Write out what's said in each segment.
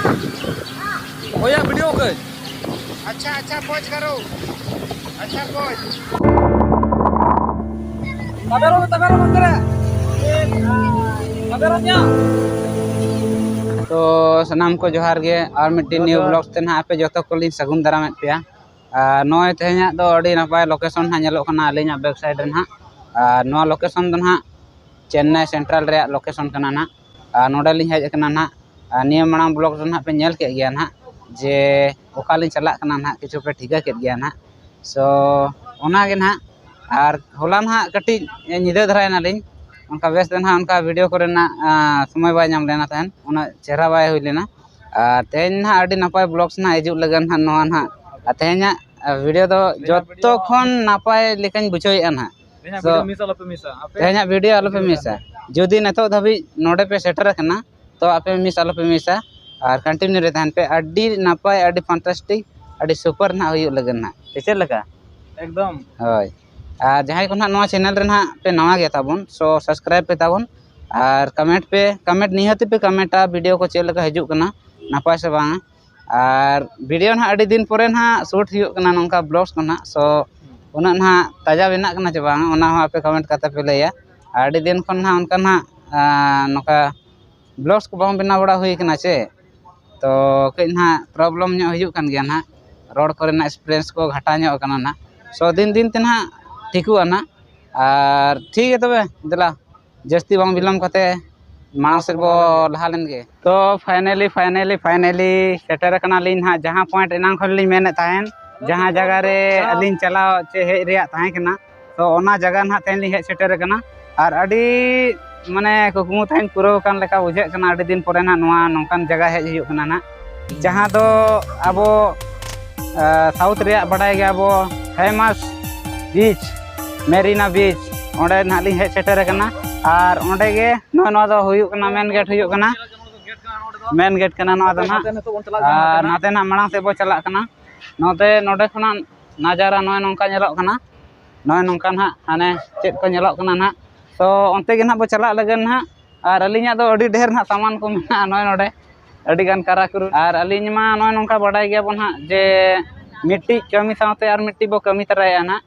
भैया वीडियो कर। अच्छा अच्छा पहुंच करो। अच्छा पहुंच तो सनाम को जोहार गे और मिट्टी न्यू ब्लॉग्स ते ना पे जो को लिंग सगुन दाराम पे नॉय तेहना दो अड़ी नपाय लोकेशन हा नेलो कना अलिंग बैक साइड रे ना नो लोकेशन दो ना चेन्नई सेंट्रल रे लोकेशन कना ना नोडे लिंग हेज कना ना निया मांग ब्लॉग ना पे नेल के गया ना जे ओकालिंग चला कना ना किछु पे ठिका के गया ना सो ओना गे ना और होला ना कटी निदे धराय ना लिंग उनका बेस दिन उनका वीडियो करना समय बाय नाम लेना तहन उना चेहरा बाय हुई लेना तेन ना अड़ी नपाय ब्लॉग्स ना हिजुग लगन हा नोआ ना तेहना वीडियो दो जतो खन नपाय लेकान बुझाइया ना तेहना वीडियो आलोपे मिसा जदि नतो धबी नोडे पे सेटर कना तो आपे मिस आलोपे मिसा और कंटिन्यू रे तहन पे अड़ी नपाय अड़ी फैंटास्टिक अड़ी सुपर ना हुई लगन ना चेक लगा एकदम होय जहां को ना चैनल रे ना पे नवा गया ताबन सो सब्सक्राइब पे ताबन और कमेंट निहत पे कमेंटा वीडियो को चेक लगा हिजुग कना नपाय से बांग और वीडियो ना अड़ी दिन परे ना शूट हुई कना नोंका ब्लॉग्स को ना सो उना ना ताजा बेना कना चे बांग उना हो आपे कमेंट करते पे लैया अड़ी दिन खन ना उनका ना नोका ब्लॉग्स को बांग बेना बड़ा हुई कना चे तो कई ना प्रॉब्लम न्यो हिजुग कन गया ना रोड करे ना एक्सपीरियंस को घाटा न्यो कना ना सो दिन दिन ते ना ठिकुआ ना और ठीक है तबे दिला जस्ती बांग बिलम कते मांग से बो लहा लेन गे तो फाइनली सेटर कना लिन हा जहां पॉइंट एनांग खन लिन मेने ताहेन जहां जगह रे अलिन चलाव चे हे रिया ताहे कना तो ओना जगह ना तेन li हे सेटर कना और अडी माने कुकमु ताहेन पुरो कान लेका बुझे कना अडी दिन परे ना नोआ नोंकान जगह हे हियो कना ना जहां दो अबो साउथ रिया बडाय गे अबो फेमस बीच मेरीना बीच ओंडे ना लिंग हे सेटर कना और ओंडे गे नो दो हुयु कना मेन गेट हुयु कना मेन गेट कना नो दो ना और नाते ना मांग से बो चला कना नोते नोडे खना नजारा नो नोंका नेलो कना नो नोंका ना हाने चेक को नेलो कना ना तो ओंते गे ना बो चला लगन ना और अलिंगा दो अडी ढेर ना सामान को मेना नो नोडे अडी गान काराकुर और अलिंग मा नो नोंका बडाय गया बन हा जे मिट्टी कमी साथे और मिट्टी बो कमी तराया ना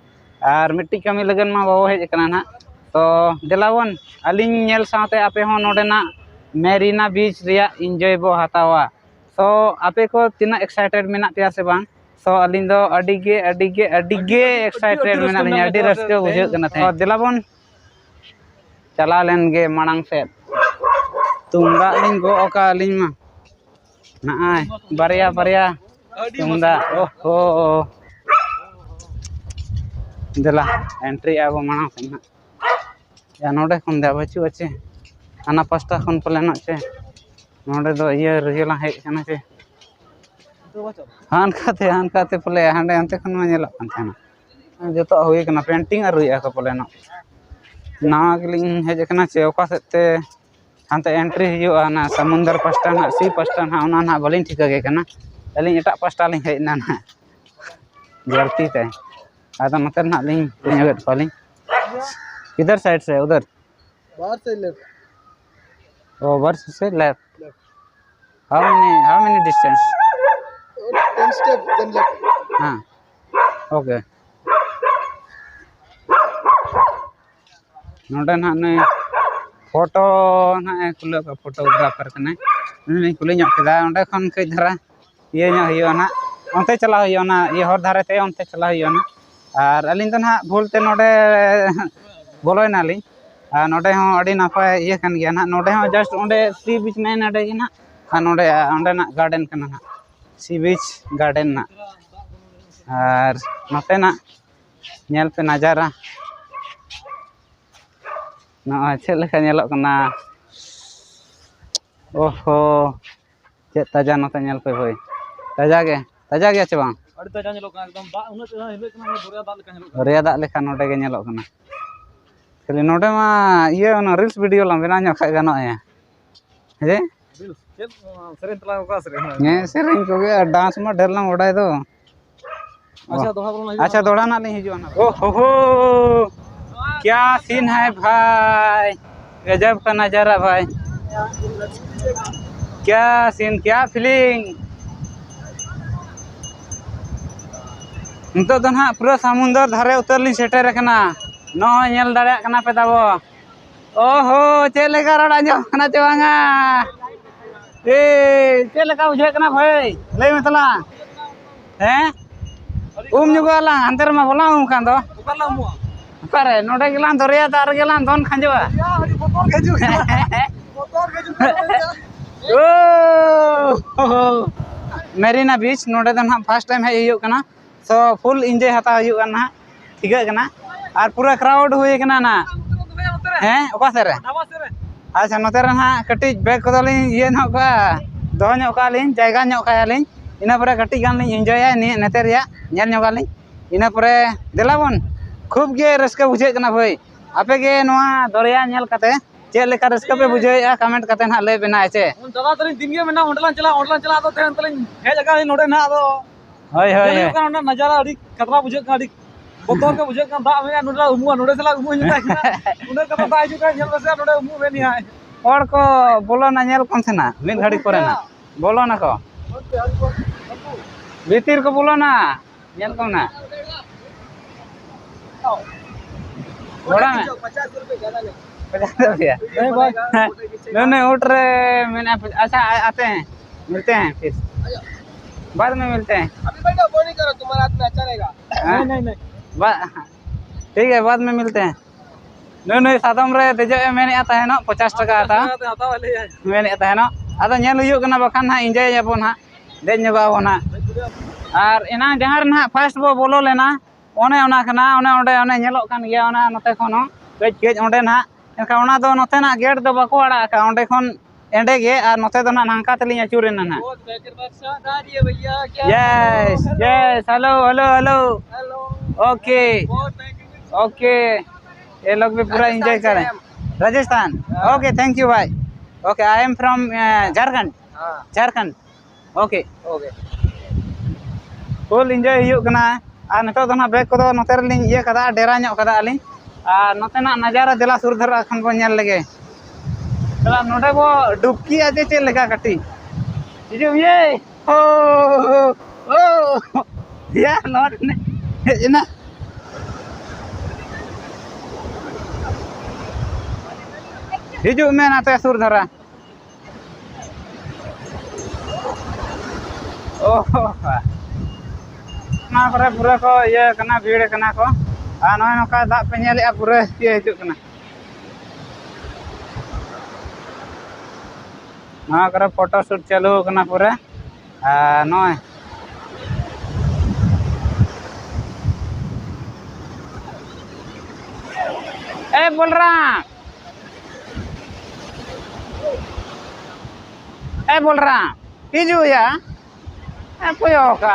और मिट्टी कमी लगन मा बाबो हेज कना ना तो दिलावन अलिंग नेल साथे आपे हो नोडे ना मेरीना बीच रिया एंजॉय बो हतावा तो आपे को तिना एक्साइटेड मेना पिया से बांग सो अलिंग दो अडिगे एक्साइटेड मेना लिया अडी रस्के बुझे कना थे दिलावन चला लेन गे मांग से तुंगा लिंग गो ओका अलिंग मा ना बारिया तुंगा ओहो दिला एंट्री आबो मांग से ना या नोडे खन दे बचु अच्छे आना पास्ता खन पले ना चे नोडे दो ये रियला हे कना चे हान खाते पले हांडे अंते खन मा नेला कन थाना जतो होई कना पेंटिंग और रुया को पले ना गलिंग हेज कना चे ओका सेते हांते एंट्री हियो ना समुंदर पास्ता ना सी पास्ता ना ओना ना बलिंग ठिका गे कना अलिंग एटा पास्ता लिंग हे ना ना गलती ते आदा नते ना लिंग नेगेट पालिंग किधर साइड से उधर बाहर से लेफ्ट ओवर से left how many distance 10 step then left हाँ ओके नोडे ना ने फोटो ना खुले का फोटोग्राफर कने ने खुले ᱧᱚᱜ केदा ओंडे खन कई धरा ये ᱧᱚᱜ हियो ना ओंते चला हियो ना ये हर धारे ते ओंते चला हियो ना और अलिंग तो ना भूलते नोडे बोलोयना ली नोडे हो अड़ी नपाय ये कन गया ना नोडे हो जस्ट ओंडे सी बीच में नडे गे ना नोडे ओंडे ना गार्डन कना ना सी बीच गार्डन ना और नोते ना नेल पे नजारा ना चे लेका नेलो कना ओहो चे ताजा नोते नेल पे होय ताजा गया चे बांग अड़ी ताजा नेलो कना एकदम बा उना हिलो कना दरिया दाग लेका नोडे गे नेलो कना खाली नोडे मा ये ओना रील्स वीडियो ला बेना ᱧᱚᱜ खाय गानो है जे रील्स चेक सेरेन तला का सेरेन सेरेन को गे डांस मा ढेर ला ओडाय दो अच्छा दोड़ा ना ले हिजो ना ओहो क्या सीन है भाई गजब का नजारा भाई क्या सीन क्या फीलिंग नितो तो ना पूरा समुंदर धारे उतर ली सेटर रखना नो नेल दाड़े कना पे ताबो ओहो चेले का रड़ा जो कना चवांगा ए चेले का बुझे कना भाई लई मतला हैं जुगाला अंतर में बोला कान दो करे नोडे गेलान दरिया तार गेलान दोन खंजवा ओ मेरीना बीच नोडे तो ना फर्स्ट टाइम है यो कना सो फुल एंजॉय हता हुई कना ठीक है कना और पूरा क्राउड हुई कना ना हैं ओका सेरे अच्छा नोते रे ना कटी बैग को लिन ये न का दो नो का लिन जायगा नो का लिन इना परे कटी गान लिन एंजॉय नि नेते रिया नेल नो का लिन इना परे देलाबन खूब गे रस्का बुझे कना भाई आपे गे नोआ दरिया नेल कते चे लेका रस्का पे बुझे कमेंट कते ना ले बेना छे दादा तलिन दिन गे मेना ओंडलान चला तो तेन तलिन हे जगह नोडे ना दो होय होय ना नजारा अड़ी खतरा बुझे का अड़ी बोतल के बुझे का दा में नोडा उमु नोडे चला उमु हिता उने का दा हिजु का नेल बसे नोडे उमु बेनी हाय और को बोलो ना नेल कोन से ना मिल घड़ी करे ना बोलो ना को भीतर को बोलो ना नेल को ना बड़ा में 50 रुपए ज्यादा ले 50 रुपया नहीं भाई नहीं उठ रहे मैंने अच्छा आते हैं मिलते हैं फिर बाद में मिलते हैं अभी बैठो वो नहीं करो तुम्हारा हाथ में अच्छा रहेगा नहीं ठीक है बाद में मिलते हैं नहीं सादम रे देजो मैंने आता है ना 50 टका आता मैंने आता है ना अदा नेल हुयु कना बखान ना एंजॉय याबो ना देज नगाव ना और इना जहां ना फर्स्ट बो बोलो लेना ओने ओना कना ओने ओंडे ओने नेलो कान गया ओना नते खनो कज कज ओंडे ना एनका ओना दो नते ना गेट दो बाको आड़ा का ओंडे खन एंडे गे और नते दो ना नांका तलिया चूरेना ना yes yes hello hello hello okay okay ये लोग भी पूरा एंजॉय कर रहे हैं राजस्थान ओके थैंक यू भाई okay I am from Jharkhand okay full enjoy हुई कना और नितो तो ना बैग को नोते रलिन ये कदा डेरा ᱧᱚᱜ कदा अलिन और नोते ना नजारा देला सुर धरा खन बो नेल लगे चला नोडे बो डुबकी आजे चे लगा कटी हिजु ये ओ या नोट ने इना हिजु में नाते सुर धरा ओह ना पूरा को ये कना भीड़ कना को आ नय नका दाग पे नेले पूरा ये हिजु कना ना करे फोटो शूट चालू कना पूरा आ नय ए बोल रहा हिजु या कोयो का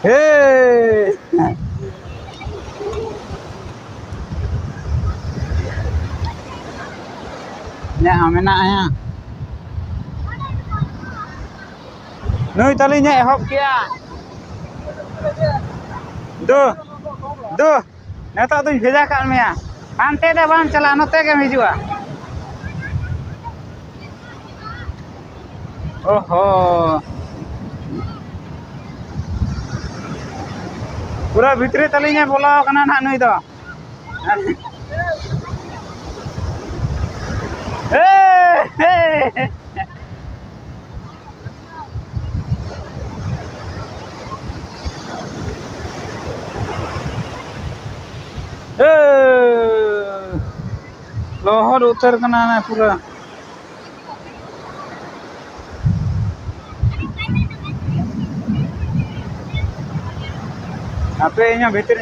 Hei. Ya, menaknya. Nuôi tali nhẹ hộp kia. Duh. Duh. Neta tuh beda kan mea. Ante dah bang cala note ke hijua. Oho. Pura भीतरी तलिnya बोला कना ना nuôi तो. Hey. लोहर उतर कना ना पूरा apa nya भीतर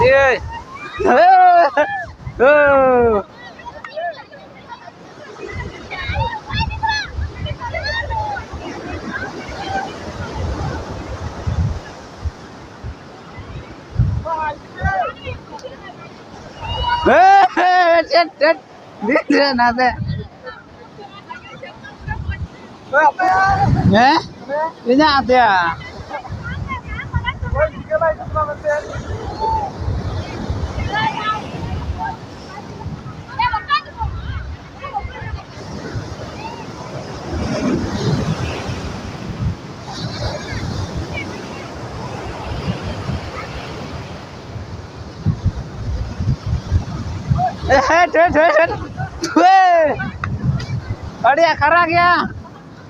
ये dia nade ini ada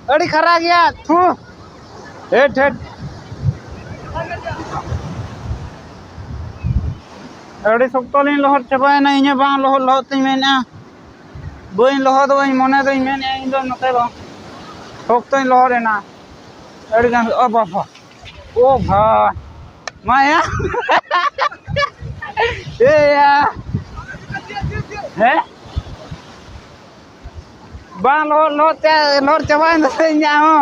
अड़ी खरा गया थू हेट अड़ी सख्त लिंग लहर चाबायना इन बांग लहर लहर तीन मेना बई लहर दो मने दो मेना इन दो नते बा सख्त लहरेना अड़ी गान ओ बाबा ओ भाई माया ए या हैं bang lor cobain nya ho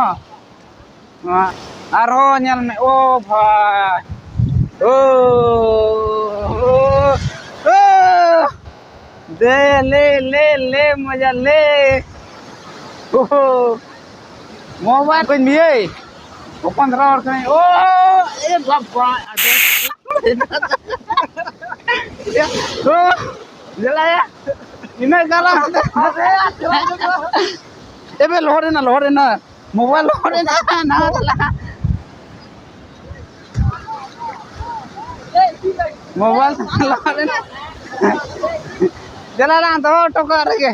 arho nyal me oh bhai oh de le मजा ले oh मोबाइल पे मिए ओपन रहा और कहीं ओ ए बाबा ओ जला या ini kalah ebe lohore na mobile lohore na mobile lohore na jala na to toka rege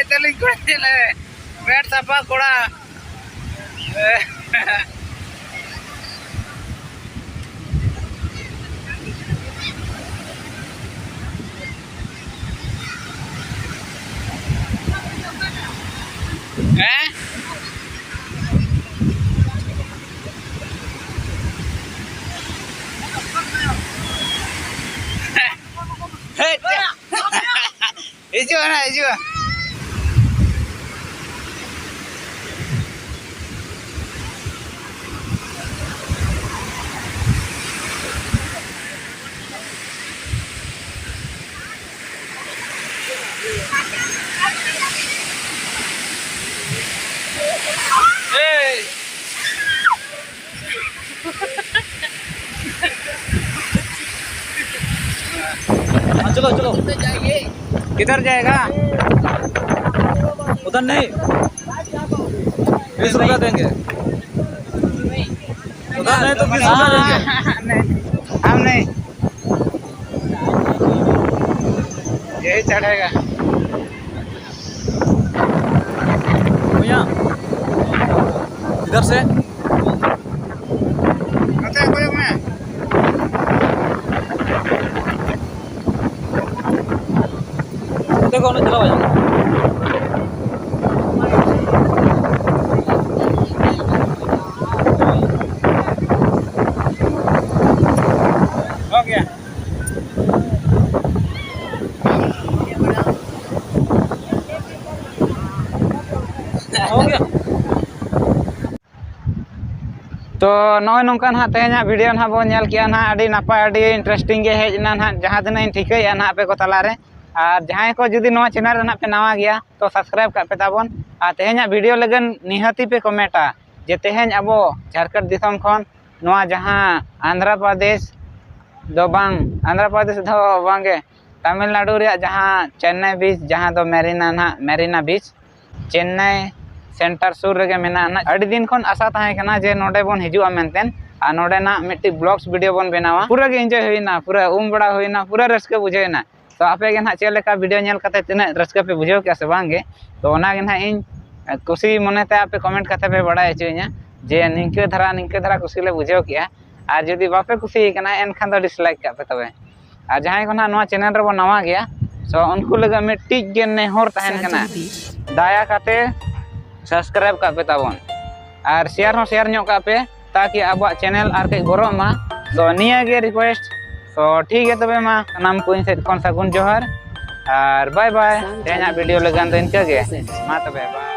तली कोड़े पेट सफा कोड़ा Hijau. चलो किधर जाएगा उधर नहीं 20 रुपया देंगे उधर नहीं तो 20 रुपया देंगे हम नहीं यही चढ़ेगा भैया इधर से nak cerah banyak. Oke. Oke. तो नॉय नौका ना तेहना वीडियो ना बो नेल किया ना अड़ी नापाय अड़ी इंटरेस्टिंग गे हेजना ना जहाँ दिन इन ठिकया ना पे को तलारे और जहाँ को जुदी नवा चैनल ना पे नवा गया तो सब्सक्राइब कर पे ताबन और तेहना वीडियो लगन निहाती पे कमेंटा जे तेहन अबो झारखंड दिसम खन नवा जहाँ आंध्र प्रदेश दो बांग आंध्र प्रदेश दो बांगे तमिलनाडु रे जहाँ चेन्नई बीच जहाँ दो मेरीना बीच चेन्नई सेंटर सुर रेगे मेना अड़ी दिन खन आशा ताहे कना जे नोडे बोन हिजुआ मेनतेन आ नोडे ना मिट्टी ब्लॉग्स वीडियो बोन बनावा पूरा गे एंजॉय होइना पूरा बड़ा होइना पूरा रस्के बुझेना तो आपे गे ना चेले का वीडियो नेल कते तिना रस्के पे बुझेव के से बांगे तो ओना गे ना इन खुशी मनेते आपे कमेंट कते पे बड़ा हचोइना जे निंके धरा खुशी ले बुझेव किया और जदी बापे खुशी कना एनखान दो डिसलाइक का पे तबे और जहां को ना नवा चैनल रे बो नवा गया सो उनको लगा मिट्टी गे नेहर तहन कना दाया कते सब्सक्राइब का पे ताबन और शेयर ᱧᱚᱜ का पे ताकि अब चैनल आर के गरो मा तो निया गे रिक्वेस्ट तो ठीक है तबे मा नाम को से कौन सा गुण जोहर और बाय बाय तेना वीडियो लगन तो इनका गे मा तबे बाय।